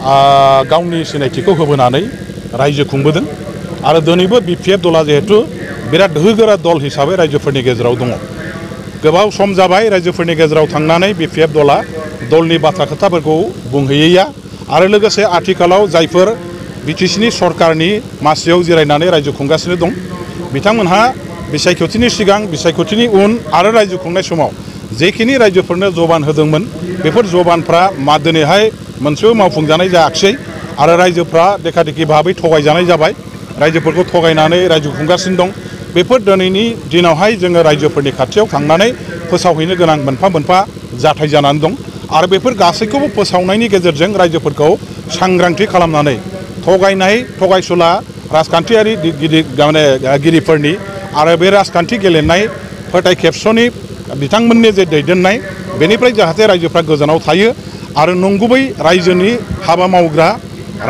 गावनि सिनायथिखौ होबोनानै रायजो खुंबोदों आरो दिनैबो बिपिएफ दला जिहेतु बिराद गोहोगोरा दल हिसाबै रायजोफोरनि गेजेराव दङ गोबाव सम जाबाय रायजोफोरनि गेजेराव थांनानै बिपिएफ दला दलनि बाथ्रा खोथाफोरखौ बुंहैयैया आरो लोगोसे आथिखालाव जायफोर बिटिसिनि सरकारनि मासियाव जिरायनानै रायजो खुंगासिनो दं बिथांमोनहा बिसायख'थिनि सिगां बिसायख'थिनि उन आरो रायजो खुंनाय समाव जेखिनि रायजोफोरनो जबान होदोंमोन बेफोर जबानफ्रा मा दिनैहाय मोनसेबो मावफुंजानाय जायाखिसै आरो रायजोफ्रा देखादेखि भाबै थगायजानाय जाबाय रायजोफोरखौ थगायनानै रायजो खुंगासिनो दं बेफोर दिनैनि दिनावहाय जोङो रायजोफोरनि खाथियाव थांनानै फोसावहैनो गोनां मोनफा मोनफा जाथाय जानानै दं आरो बेफोर गासैखौबो फोसावनायनि गेजेरजों रायजोफोरखौ सांग्रांथि खालामनानै थगायनाय थगायसुला राजखान्थियारि गिरिफोरनि आरो बे राजखान्थि गेलेनाय फोथाय खेबस'नि बिथांमोननि जे दैदेननाय बेनिफ्राय जाहाथे रायजोफ्रा गोजानाव थायो आरो नंगुबै रायजोनि हाबा मावग्रा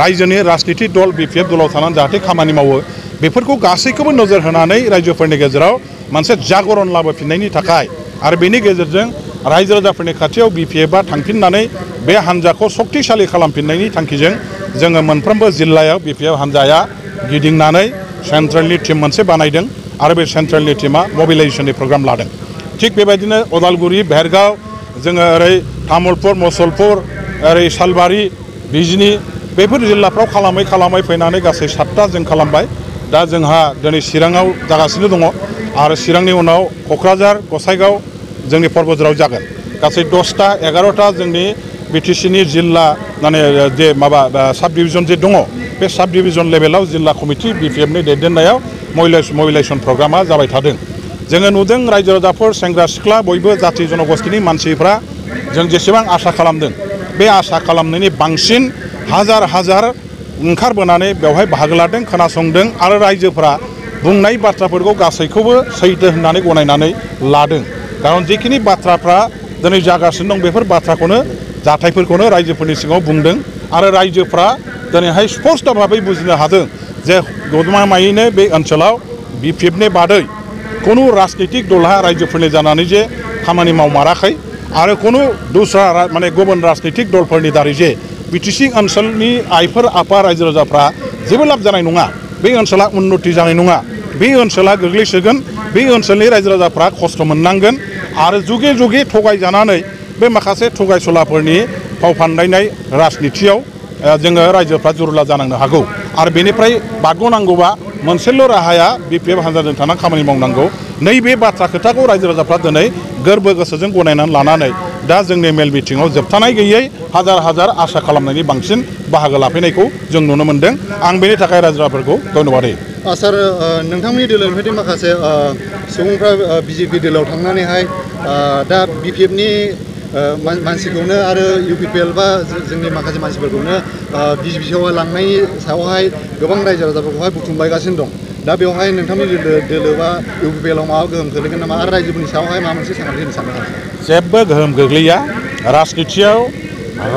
रायजोनि राजनीति दल बिपिएफ दलाव थानानै जाहाथे खामानि मावो बेफोरखौ गासैखौबो नोजोर होनानै रायजोफोरनि गेजेराव मोनसे जागरण लाबोफिननायनि थाखाय आरो बेनि गेजेरजों रायजो राजाफोरनि खाथियाव बिपिएफआ थांफिननानै बे हान्जाखौ शक्तिशालि खालामफिननायनि थांखिजों जोङो मोनफ्रोमबो जिल्लायाव बिपिएफ हान्जाया गिदिंनानै सेन्ट्रेलनि टीम मोनसे बानायदों आरो बे सेन्ट्रेलनि टीमा मबिलाइजेसननि प्रग्राम लादों थिग बेबायदिनो अदालगुरि भेरगाव जोङो ओरै तामुलपुर मुसलपुर ओरै सालबारि बिजनी बेफोर जिल्लाफ्राव खालामै फैनानै गासै 7टा जों खालामबाय दा जोंहा दिनै चिराङाव जागासिनो दङ आरो चिरांनि उनाव क'क्राझार गसाइगाव जोंनि पर्बतझाराव जागोन गासै 10टा 11टा जोंनि बिटिसिनि जिल्ला माने जे माबा साब डिभिजन जे दङ बे साब डिभिजन लेभेलाव जिल्ला कमिटि बिपिएफनि दैदेननायाव मबिलाइजेसन प्रग्रामा जाबाय थादों जोङो नुदों रायजो राजाफोर सेंग्रा सिख्ला बयबो जाथि जनगोष्ठीनि मानसिफ्रा जों जेसेबां आसा खालामदों बे आसा खालामनायनि बांसिन हाजार हाजार ओंखारबोनानै बेवहाय बाहागो लादों खोनासंदों आरो रायजोफ्रा बुंनाय बाथ्राफोरखौ गासैखौबो सैथो होननानै गनायनानै लादों खारन जिखिनि बाथ्राफ्रा दिनै जागासिनो दं बेफोर बाथ्राखौनो जाथायफोरखौनो रायजोफोरनि सिगाङाव बुंदों आरो रायजोफ्रा दिनैहाय स्पष्ट भाबै बुजिनो हादों जे गमामायैनो बे ओनसोलाव बिपिएफनि बादै खुनु राजनीतिक दलहा रायजोफोरनि जानानै जे खामानि मावमाराखै आरो खुनु दस्रा माने गुबुन राजनीतिक दलफोरनि दारै जे बिटिसि ओनसोलनि आइफोर आफा रायजो राजाफ्रा जेबो लाब जानाय नङा बे ओनसोला उन्नति जानाय नङा बे ओनसोला गोग्लैसोगोन बे ओनसोलनि रायजो राजाफ्रा खस्थ' मोननांगोन आरो जुगे जुगे थगायजानानै बे माखासे थगायसुलाफोरनि फाव फान्दायनाय राजनिथियाव जोङो रायजोफ्रा जुरुला जानांनो हागौ आरो बेनिफ्राय बारग'नांगौबा मोनसेल' राहाया बिपिएफ हान्जाजों थानानै खामानि मावनांगौ नैबे बाथ्रा खोथाखौ रायजो राजाफ्रा दिनै गोरबो गोसोजों गनायनानै लानानै दा जोंनि मेल मिटिङाव जोबथानाय गैयै हाजार हाजार आसा खालामनायनि बांसिन बाहागो लाफैनायखौ जों नुनो मोन्दों आं बेनि थाखाय रायजो राजाफोरखौ धन्यबाद होयो सार नोंथांमोननि दोलोनिफ्राय माखासे सुबुंफ्रा बिजेपि दोलोआव थांनानैहाय दा बिपिएफनि मानसिखौनो आरो इउपिपिएल बा जोंनि माखासे मानसिफोरखौनो बिजेपिआव लांनायनि सायावहाय गोबां रायजो राजाफोरखौहाय बुथुमबायगासिनो दं दा बेवहाय नोंथांमोननि दोलो बा इउपिपिएलआव माबा गोहोम खोख्लैगोन नामा आरो रायजोफोरनि सायावहाय माबा मोनसे सांग्रांथि होनो सानदों जेबो गोहोम गोग्लैया राजनिथियाव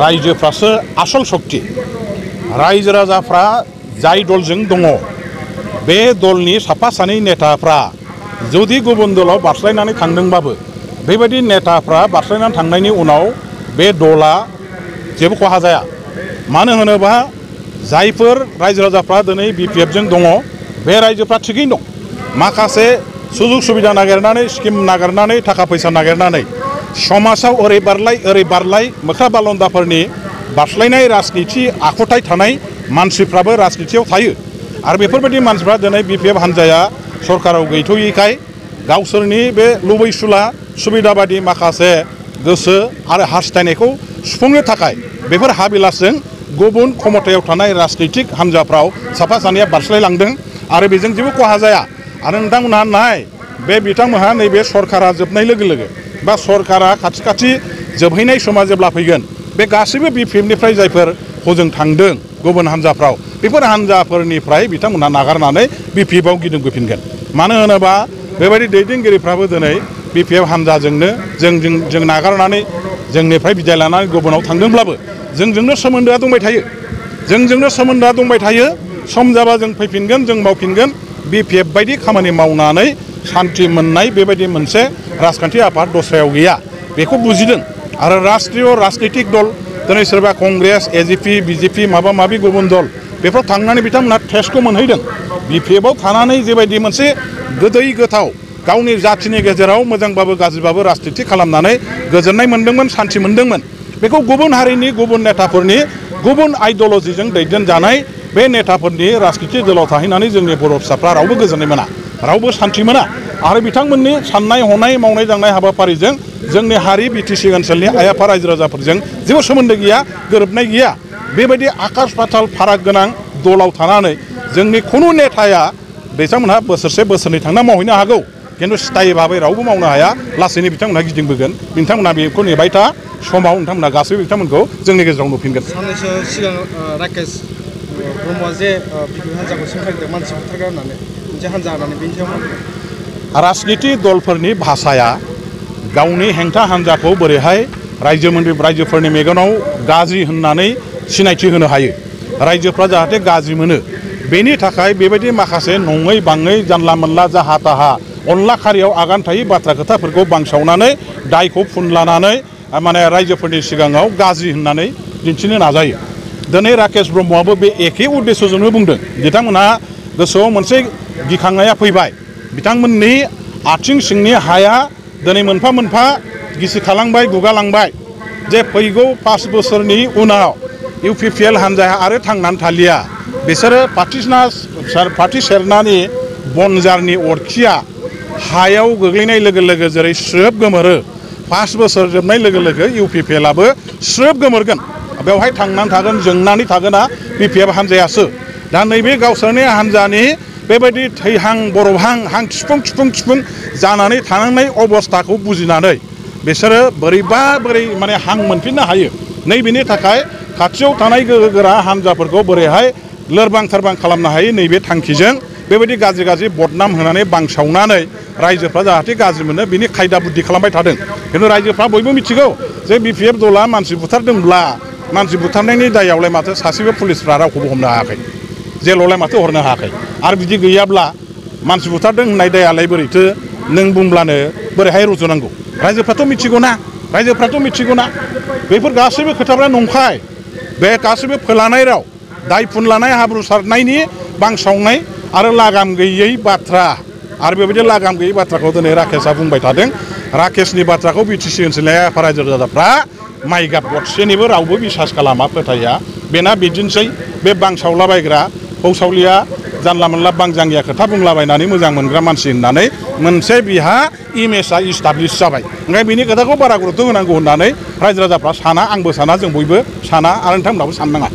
रायजोफ्रासो आसल शक्ति रायजो राजाफ्रा जाय दलजों दङ बे दलनि साफा सानै नेताफ्रा जुदि गुबुन दलाव बारस्लायनानै थांदोंबाबो बेबायदि नेताफ्रा बारस्लायनानै थांनायनि उनाव बे दला जेबो खहा जाया मानो होनोबा जायफोर रायजो राजाफ्रा दिनै बिपिएफजों दङ बे रायजोफ्रा थिगैनो दं माखासे सुजुग सुबिदा नागिरनानै स्किम नागिरनानै थाखा फैसा नागिरनानै समाजाव ओरै बारलाय मोख्रा बालन्दाफोरनि बारस्लायनाय राजनिथि आखुथाय थानाय मानसिफ्राबो राजनिथियाव थायो आरो बेफोरबायदि मानसिफ्रा दिनै बिपिएफ हान्जाया सरकाराव गैथ'यैखाय गावसोरनि बे लुबैसुला सुबिदा बादि माखासे गोसो आरो हास्थायनायखौ सुफुंनो थाखाय बेफोर हाबिलासजों गुबुन क्षमतायाव थानाय राजनितिक हान्जाफ्राव साफा सानैया बारस्लायलांदों आरो बेजों जेबो खहा जाया आरो नोंथांमोनहा नाय बे बिथांमोनहा नैबे सरकारा जोबनाय लोगो लोगो बा सरकारा खाथि खाथि जोबहैनाय समा जेब्ला फैगोन बे गासैबो बिपिएफनिफ्राय जायफोर हजों थांदों गुबुन हान्जाफ्राव बेफोर हान्जाफोरनिफ्राय बिथांमोनहा नागारनानै बिपिएफआव गिदिंबोफिनगोन मानो होनोबा बेबायदि दैदेनगिरिफ्राबो दिनै बिपिएफ हान्जाजोंनो जों नागारनानै जोंनिफ्राय बिदाय लानानै गुबुनाव थांदोंब्लाबो जोंजोंनो सोमोन्दोआ दंबाय थायो सम जाबा जों फैफिनगोन जों मावफिनगोन बिपिएफ बायदि खामानि मावनानै शान्ति मोननाय बेबायदि मोनसे राजखान्थि आफाद दस्रायाव गैया बेखौ बुजिदों आरो राष्ट्रीय राजनीतिक दल दिनै सोरबा कंग्रेस एजिपि बिजेपि माबा माबि गुबुन दल बेफोराव थांनानै बिथांमोनहा टेस्टखौ मोनहैदों बिपिएफआव थानानै जेबायदि मोनसे गोदै गोथाव गावनि जाथिनि गेजेराव मोजांबाबो गाज्रिबाबो राजनिति खालामनानै गोजोननाय मोन्दोंमोन सान्थि मोन्दोंमोन बेखौ गुबुन हारिनि गुबुन नेताफोरनि गुबुन आइडियलजिजों दैदेनजानाय बे नेताफोरनि राजनिति दलाव थाहैनानै जोंनि बर' फिसाफ्रा रावबो गोजोननाय मोना रावबो सान्थि मोना आरो बिथांमोननि साननाय हनाय मावनाय दांनाय हाबाफारिजों जोंनि हारि बिटिसि ओनसोलनि आइ आफा रायजो राजाफोरजों जेबो सोमोन्दो गैया गोरोबनाय गैया बेबायदि आकाश पाताल फाराग गोनां दलाव थानानै जोंनि खुनु नेताया बिथांमोनहा बोसोरसे बोसोरनै थांना मावहैनो हागौ खिन्थु स्थायी भाबै रावबो मावनो हाया लासैनो बिथांमोनहा गिदिंबोगोन बिथांमोनहा बेखौ नेबाय था समाव बिथांमोनहा गासैबो बिथांमोनखौ जोंनि गेजेराव नुफिनगोन साननैसो सिगां राकेश ब्रह्मआ जे बिपिएफ हान्जाखौ सोंखारिदों मानसि बुथारग्रा होननानै मोनसे हान्जा होननानै बेनि सायाव राजनिति दलफोरनि भाषाया गावनि हेंथा हान्जाखौ बोरैहाय रायजोफोरनि मेगनाव गाज्रि होननानै सिनायथि होनो हायो रायजोफ्रा जाहाथे गाज्रि मोनो बेनि थाखाय बेबायदि माखासे नङै बाङै जानला मोनला जाहा ताहा अनला खारियाव आगान थायै बाथ्रा खोथाफोरखौ बांसावनानै दायखौ फुनलानानै माने रायजोफोरनि सिगाङाव गाज्रि होननानै दिन्थिनो नाजायो दिनै राकेश ब्रह्मआबो बे एखे उद्देश्यजोंनो बुंदों बिथांमोनहा गोसोआव मोनसे गिखांनाया फैबाय बिथांमोननि आथिं सिंनि हाया दिनै मोनफा मोनफा गिसिखालांबाय गुगालांबाय जे फैगौ 5 बोसोरनि उनाव इउपिपिएल हान्जाया आरो थांनानै थालिया बिसोरो पार्टी सेरनानि बनजारनि अरखिया हायाव गोग्लैनाय लोगो लोगो जेरै स्रोब गोमोरो 5 बोसोर जोबनाय लोगो लोगो इउपिपिएलआबो स्रोब गोमोरगोन बेवहाय थांनानै थागोन जोंनानै थागोना बिपिएफ हान्जायासो दा नैबे गावसोरनि हान्जानि बेबायदि थैहां बरबहां हां थिफुं जानानै थानांनाय अबस्थाखौ बुजिनानै बिसोरो बोरै माने हां मोनफिननो हायो नैबेनि थाखाय खाथियाव थानाय गोहोगोरा हान्जाफोरखौ बोरैहाय लोरबां थारबां खालामनो हायो नैबे थांखिजों बेबायदि गाज्रि बदनाम होनानै बांसावनानै रायजोफ्रा जाहाथे गाज्रि मोनो बिनि खायदा बुद्धि खालामबाय थादों खिन्थु रायजोफ्रा बयबो मिथिगौ जे बिपिएफ दला मानसि बुथारदोंब्ला मानसि बुथारनायनि दायावलाय माथो सासेबो पुलिसफ्रा रावखौबो हमनो हायाखै जेलावलाय माथो हरनो हायाखै आरो बिदि गैयाब्ला मानसि बुथारदों होननाय दायालाय बोरैथो नों बुंब्लानो बोरैहाय रुजुनांगौ रायजोफ्राथ' मिथिगौना बेफोर गासैबो खोथाफ्रा नंखाय बे गासैबो फोलानाय राव दाय फुनलानाय हाब्रु सारनायनि बांसावनाय आरो लागाम गैयै बाथ्रा आरो बेबायदि लागाम गैयै बाथ्राखौ दिनै राकेशआ बुंबाय थादों राकेशनि बाथ्राखौ बिटिसि ओनसोलनि रायजो राजाफ्रा माइ गाब गदसेनिबो रावबो बिसास खालामा फोथाया बेना बिदिनोसै बे बांसावलाबायग्रा फौसावलिया जानला मोनला बांजांगिया खोथा बुंलाबायनानै मोजां मोनग्रा मानसि होननानै मोनसे बिहा इमेजआ इस्टाब्लिश जाबाय ओंखाय बिनि खोथाखौ बारा गुरुत्त' होनांगौ होननानै रायजो राजाफ्रा साना आंबो साना जों बयबो साना आरो नोंथांमोनहाबो साननाङा